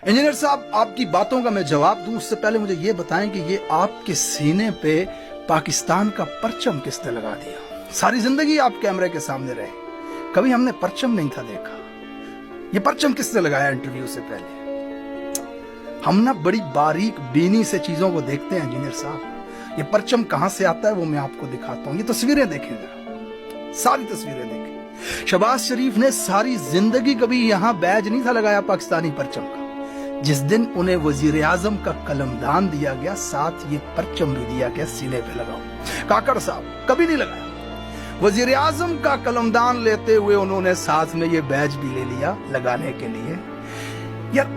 Engineer साहब, आपकी बातों का मैं जवाब दूं उससे पहले मुझे ये बताएं कि ये आपके सीने पे पाकिस्तान का परचम किसने लगा दिया? सारी जिंदगी आप कैमरे के सामने रहे, कभी हमने परचम नहीं था देखा। ये परचम किसने लगाया इंटरव्यू से पहले? हम ना बड़ी बारीक बीनी से चीजों को देखते हैं इंजीनियर साहब। ये परचम कहां से आता है वो मैं आपको दिखाता हूं। ये तस्वीरें देखें जरा, सारी तस्वीरें देखें। शहबाज शरीफ ने सारी जिंदगी कभी यहां बैज नहीं था लगाया पाकिस्तानी परचम का। जिस दिन उन्हें वजीर आजम का कलमदान दिया गया, साथ ये परचम भी दिया गया सीने पे लगाओ। काकड़ साहब कभी नहीं लगाया। वजीर आजम का कलमदान लेते हुए उन्होंने साथ में ये बैज भी ले लिया लगाने के लिए। यार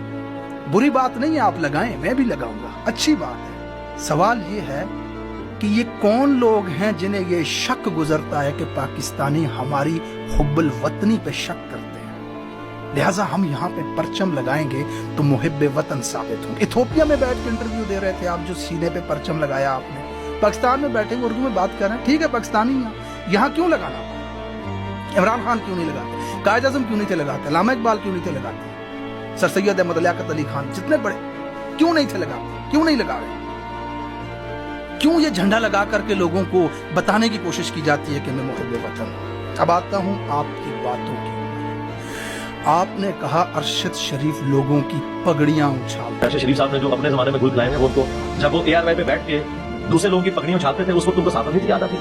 बुरी बात नहीं है, आप लगाएं, मैं भी लगाऊंगा, अच्छी बात है। सवाल ये है कि ये कौन लोग हैं जिन्हें ये शक गुजरता है कि पाकिस्तानी हमारी हुब्बुल वतनी पे शक करते हैं, लिहाजा हम यहाँ पे परचम लगाएंगे तो मुहिब्बे वतन साबित होंगे। इथोपिया में बैठ के इंटरव्यू दे रहे थे आप, जो सीने पे परचम लगाया आपने। पाकिस्तान में बैठे उर्दू में बात कर रहे हैं, ठीक है, पाकिस्तानी यहाँ क्यों लगाना? इमरान खान क्यों नहीं लगाते? कायद आज़म क्यों नहीं थे लगाते? अल्लामा इकबाल क्यों नहीं थे लगाते? सर सैयद अहमद लियाकत अली खान जितने बड़े क्यों नहीं थे लगाते? क्यों नहीं लगा रहे? क्यों ये झंडा लगा करके लोगों को बताने की कोशिश की जाती है कि मैं मुहिब्बे वतन हूं? अब आता हूं आपकी बातों की। आपने कहा अरशद शरीफ लोगों की पगड़ियां उछालते। अरशद शरीफ साहब ने जो अपने जमाने में घुल खिलाए हैं, वो उनको जब वो ARY पे बैठ के दूसरे लोगों की पगड़ियां उछालते थे, उस वक्त उनको साफ नहीं याद आती।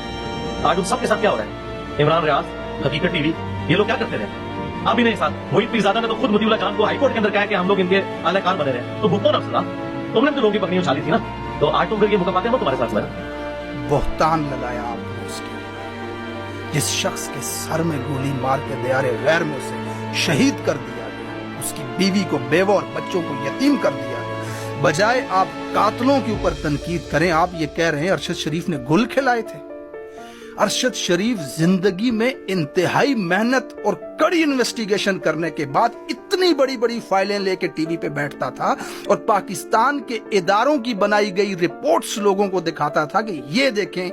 आज उन सबके साथ क्या हो रहा है? इमरान रियाज, हकीकत टीवी, ये लोग क्या करते रहे? आप ही नहीं साथ। मोहित पीरजादा ने तो खुद मतीउल्लाह खान को हाईकोर्ट के अंदर कहा कि हम लोग इनके आलाकार बने रहे, तो भुगतो ना सजा। तुमने तो लोगों की पगड़ियां उछाली थी ना, तो आज तुम फिर ये मुकदमा वो तुम्हारे साथ हुआ। बोहतान लगाया आपने उसके। जिस शख्स के सर में गोली मार के दियारे गैर में उसे शहीद कर दिया गया, उसकी बीवी को बेवा और बच्चों को यतीम कर दिया गया, बजाय आप कातलों के ऊपर तनकीद करें, आप ये कह रहे हैं अरशद शरीफ ने गुल खिलाए थे। अरशद शरीफ जिंदगी में इंतहाई मेहनत और कड़ी इन्वेस्टिगेशन करने के बाद इतनी बड़ी बड़ी फाइलें लेके टीवी पे बैठता था और पाकिस्तान के इदारों की बनाई गई रिपोर्ट्स लोगों को दिखाता था कि ये देखें,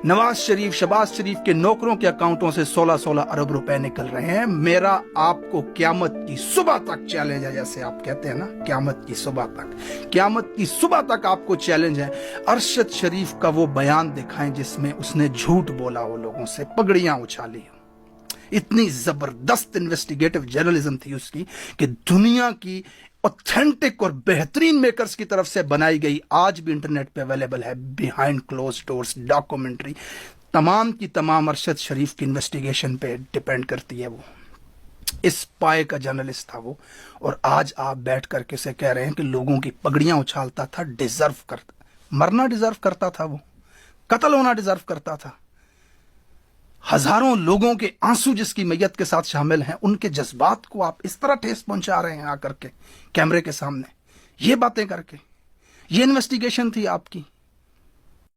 नवाज शरीफ, शहबाज शरीफ के नौकरों के अकाउंटों से 16-16 अरब रुपए निकल रहे हैं। मेरा आपको क्यामत की सुबह तक चैलेंज है, जैसे आप कहते हैं ना, क्यामत की सुबह तक, क्यामत की सुबह तक आपको चैलेंज है। अरशद शरीफ का वो बयान दिखाएं जिसमें उसने झूठ बोला, वो लोगों से पगड़ियां उछाली। इतनी जबरदस्त इन्वेस्टिगेटिव जर्नलिज्म थी उसकी कि दुनिया की ऑथेंटिक और बेहतरीन मेकर्स की तरफ से बनाई गई, आज भी इंटरनेट पे अवेलेबल है, बिहाइंड क्लोज डोर्स डॉक्यूमेंट्री, तमाम की तमाम अरशद शरीफ की इन्वेस्टिगेशन पे डिपेंड करती है। वो इस पाए का जर्नलिस्ट था वो, और आज आप बैठ करके से कह रहे हैं कि लोगों की पगड़ियां उछालता था, डिजर्व करता, मरना डिजर्व करता था, वो कत्ल होना डिजर्व करता था। हजारों लोगों के आंसू जिसकी मैयत के साथ शामिल हैं, उनके जज्बात को आप इस तरह ठेस पहुंचा रहे हैं आकर के कैमरे के सामने, ये बातें करके। ये इन्वेस्टिगेशन थी आपकी।